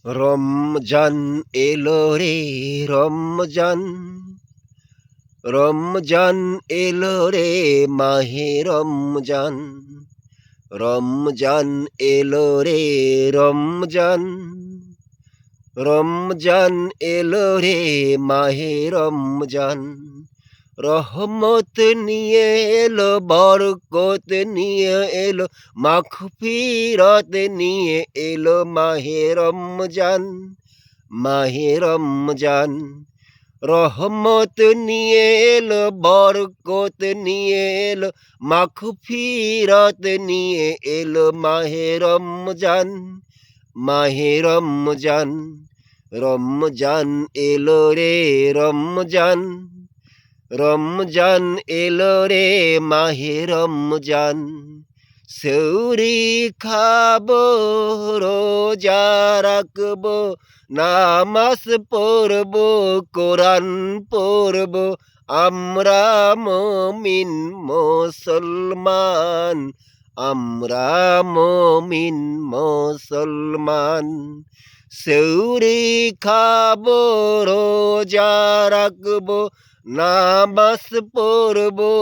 রমজান এলো রে রমজান, রমজান এলো রে মাহে রমজান, রমজান এলো রে রমজান, রমজান এলো রে মাহে রমজান। রহমত নিয়ে এলো, বরকত নিয়ে এলো, মাগফিরাত নিয়ে এলো মাহে রমজান, মাহে রমজান। রহমত নিয়ে এলো, বরকত নিয়ে এলো, মাগফিরাত নিয়ে এলো মাহে রমজান, মাহে রমজান। রমজান এলো রে রমজান, রমজান এলো রে মাহে রমজান। সেউরি খাবো, রোজা রাখবো, নামাজ পড়বো, কোরআন পড়বো, আমরা মুমিন মুসলমান, আমরা মুমিন মুসলমান। সেউরি খাবো, রোজা রাখবো, নামাজ পড়বো,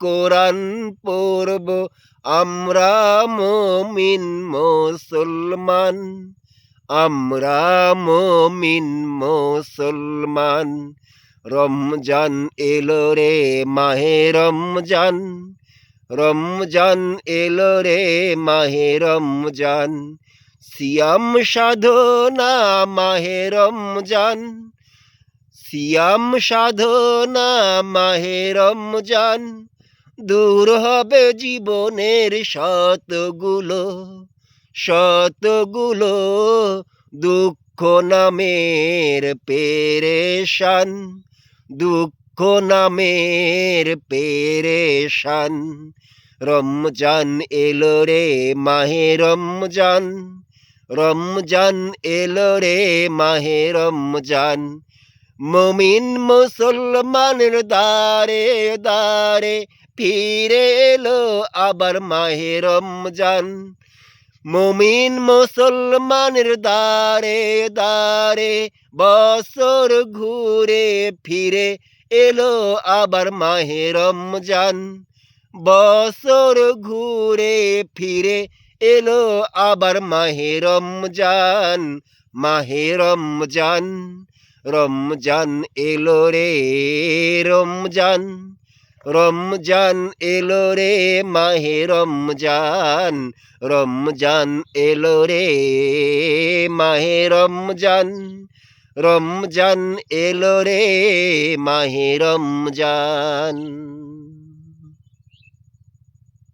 কোরআন পড়বো, আমরা মুমিন মুসলমান, আমরা মুমিন মুসলমান। রমজান এলো রে মাহে রমজান, রমজান এলো রে মাহে রমজান। সিয়াম সাধনা মাহে রমজান, সিয়াম সাধনা মাহে রমজান। দূর হবে জীবনের শতগুলো, শতগুলো দুঃখ নামের পেরেশান, দুঃখ নামের পেরেশান। রমজান এলো রে মাহে রমজান, রমজান এলো রে মাহে রমজান। মুমিন মুসলমানের দারে দারে ফিরে এলো আবার মাহে রমজান। মুমিন মুসলমানের দারে দারে বছর ঘুরে ফিরে এলো আবার মাহে রমজান, বছর ঘুরে ফিরে এলো আবার মাহে রমজান, মাহে রমজান। রমজান এলো রে রমজান, রমজান এলো রে মাহে রমজান, রমজান এলো রে মাহে রমজান, রমজান এলো রে মাহে রমজান।